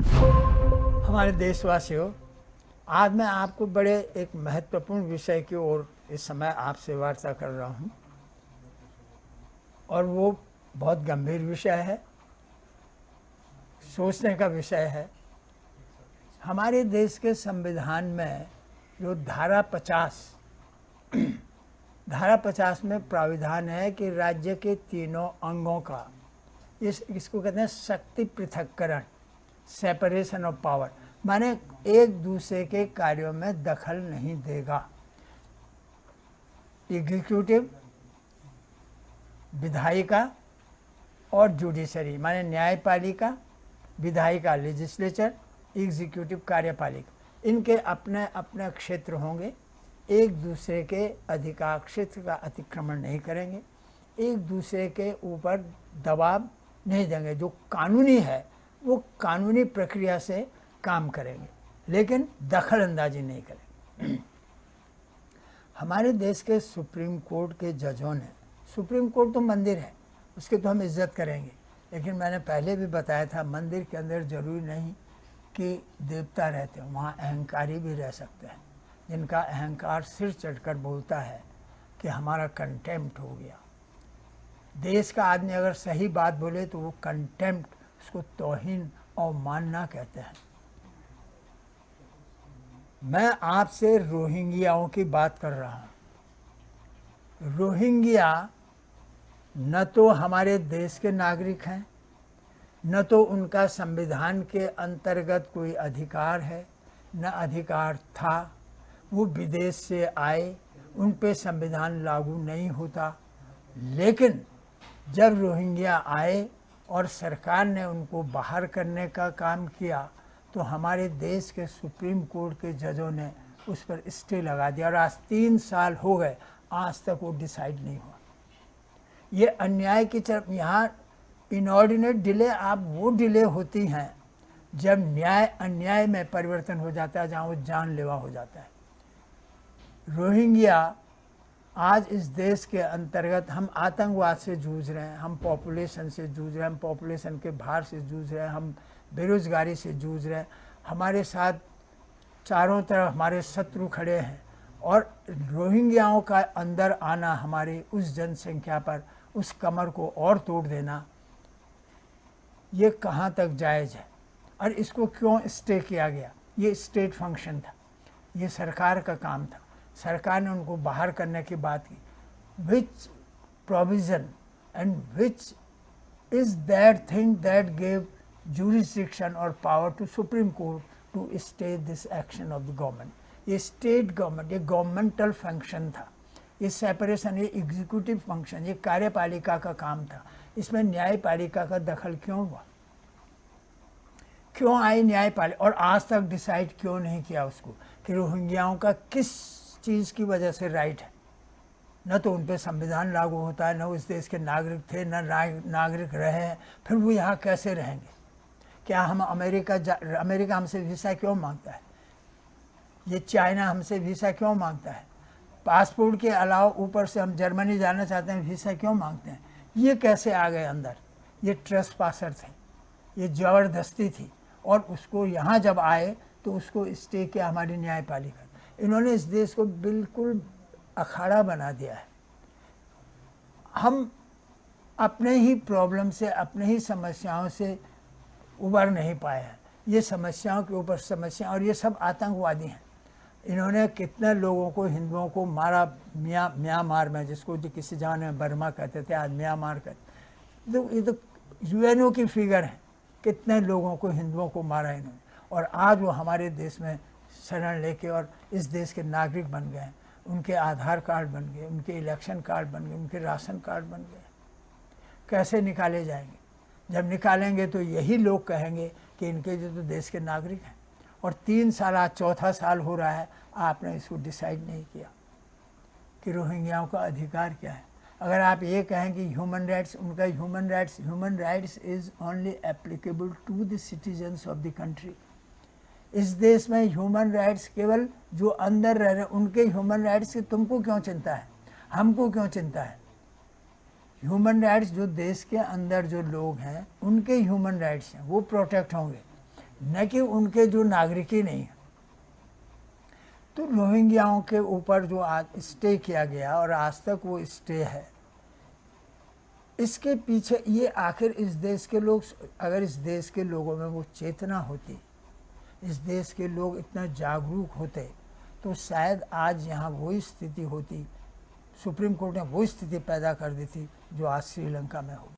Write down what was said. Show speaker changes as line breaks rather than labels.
हमारे देशवासियों, आज मैं आपको बड़े एक महत्वपूर्ण विषय की ओर इस समय आपसे वार्ता कर रहा हूं और वो बहुत गंभीर विषय है, सोचने का विषय है। हमारे देश के संविधान में जो धारा 50 में प्राविधान है कि राज्य के तीनों अंगों का इसको कहते हैं शक्ति पृथक्करण, सेपरेशन ऑफ पावर, माने एक दूसरे के कार्यों में दखल नहीं देगा। एग्जीक्यूटिव, विधायिका और जुडिशरी, माने न्यायपालिका, विधायिका लेजिस्लेचर, एग्जीक्यूटिव कार्यपालिका, इनके अपने अपने क्षेत्र होंगे, एक दूसरे के अधिकार क्षेत्र का अतिक्रमण नहीं करेंगे, एक दूसरे के ऊपर दबाव नहीं देंगे। जो कानूनी है वो कानूनी प्रक्रिया से काम करेंगे, लेकिन दखल अंदाजी नहीं करेंगे। हमारे देश के सुप्रीम कोर्ट के जजों ने, सुप्रीम कोर्ट तो मंदिर है, उसके तो हम इज्जत करेंगे, लेकिन मैंने पहले भी बताया था मंदिर के अंदर जरूरी नहीं कि देवता रहते हैं, वहाँ अहंकारी भी रह सकते हैं, जिनका अहंकार सिर चढ़कर बोलता है कि हमारा कंटेम्प्ट हो गया। देश का आदमी अगर सही बात बोले तो वो कंटेम्प्ट, उसको तौहीन और मानना कहते हैं। मैं आपसे रोहिंग्याओं की बात कर रहा हूँ। रोहिंग्या न तो हमारे देश के नागरिक हैं, न तो उनका संविधान के अंतर्गत कोई अधिकार है, न अधिकार था। वो विदेश से आए, उन पे संविधान लागू नहीं होता। लेकिन जब रोहिंग्या आए और सरकार ने उनको बाहर करने का काम किया तो हमारे देश के सुप्रीम कोर्ट के जजों ने उस पर स्टे लगा दिया और आज 3 साल हो गए, आज तक वो डिसाइड नहीं हुआ। ये अन्याय की तरफ, यहाँ इनऑर्डिनेट डिले आप वो डिले होती हैं जब न्याय अन्याय में परिवर्तन हो जाता है, जहाँ वो जानलेवा हो जाता है। रोहिंग्या आज इस देश के अंतर्गत, हम आतंकवाद से जूझ रहे हैं, हम पॉपुलेशन से जूझ रहे हैं, हम पॉपुलेशन के भार से जूझ रहे हैं, हम बेरोजगारी से जूझ रहे हैं, हमारे साथ चारों तरफ हमारे शत्रु खड़े हैं और रोहिंग्याओं का अंदर आना, हमारी उस जनसंख्या पर उस कमर को और तोड़ देना, ये कहाँ तक जायज़ है और इसको क्यों स्टे किया गया? ये स्टेट फंक्शन था, ये सरकार का काम था। सरकार ने उनको बाहर करने की बात की। Which provision and which is that thing that gave jurisdiction और power to Supreme Court to stay this action of the government? ये स्टेट गवर्नमेंट, ये गवर्नमेंटल फंक्शन था, ये सेपरेशन, ये एग्जीक्यूटिव फंक्शन, ये कार्यपालिका का काम था। इसमें न्यायपालिका का दखल क्यों हुआ? क्यों आई न्यायपालिका? और आज तक डिसाइड क्यों नहीं किया उसको कि रोहिंग्याओं का किस चीज़ की वजह से राइट है? न तो उन पर संविधान लागू होता है, न उस देश के नागरिक थे, न नागरिक रहे हैं, फिर वो यहाँ कैसे रहेंगे? क्या हम अमेरिका हमसे वीज़ा क्यों मांगता है? ये चाइना हमसे वीज़ा क्यों मांगता है? पासपोर्ट के अलावा ऊपर से हम जर्मनी जाना चाहते हैं, वीज़ा क्यों मांगते हैं? ये कैसे आ गए अंदर? ये ट्रेसपासर थे, ये ज़बरदस्ती थी और उसको यहाँ जब आए तो उसको स्टे किया हमारी न्यायपालिका। इन्होंने इस देश को बिल्कुल अखाड़ा बना दिया है। हम अपने ही प्रॉब्लम से, अपने ही समस्याओं से उबर नहीं पाए हैं। ये समस्याओं के ऊपर समस्या, और ये सब आतंकवादी हैं। इन्होंने कितने लोगों को, हिंदुओं को मारा म्यांमार में, जिसको जो किसी जमाने में बर्मा कहते थे, आज म्यांमार कहते। तो ये तो यूएनओ की फिगर है, कितने लोगों को, हिंदुओं को मारा इन्होंने। और आज वो हमारे देश में शरण लेके और इस देश के नागरिक बन गए। उनके आधार कार्ड बन गए, उनके इलेक्शन कार्ड बन गए, उनके राशन कार्ड बन गए। कैसे निकाले जाएंगे? जब निकालेंगे तो यही लोग कहेंगे कि इनके जो तो देश के नागरिक हैं। और 3 साल, आज 4था साल हो रहा है, आपने इसको डिसाइड नहीं किया कि रोहिंग्याओं का अधिकार क्या है। अगर आप ये कहें कि ह्यूमन राइट्स, उनका human rights is only applicable to the citizens of the country. इस देश में ह्यूमन राइट्स केवल जो अंदर रह रहे उनके ह्यूमन राइट्स की तुमको क्यों चिंता है, हमको क्यों चिंता है? ह्यूमन राइट्स जो देश के अंदर जो लोग हैं उनके ह्यूमन राइट्स हैं, वो प्रोटेक्ट होंगे। न कि उनके जो नागरिक ही नहीं। तो रोहिंग्याओं के ऊपर जो आज स्टे किया गया और आज तक वो स्टे है, इसके पीछे ये आखिर इस देश के लोग, अगर इस देश के लोगों में वो चेतना होती, इस देश के लोग इतना जागरूक होते, तो शायद आज यहाँ वही स्थिति होती, सुप्रीम कोर्ट ने वही स्थिति पैदा कर दी थी जो आज श्रीलंका में हो।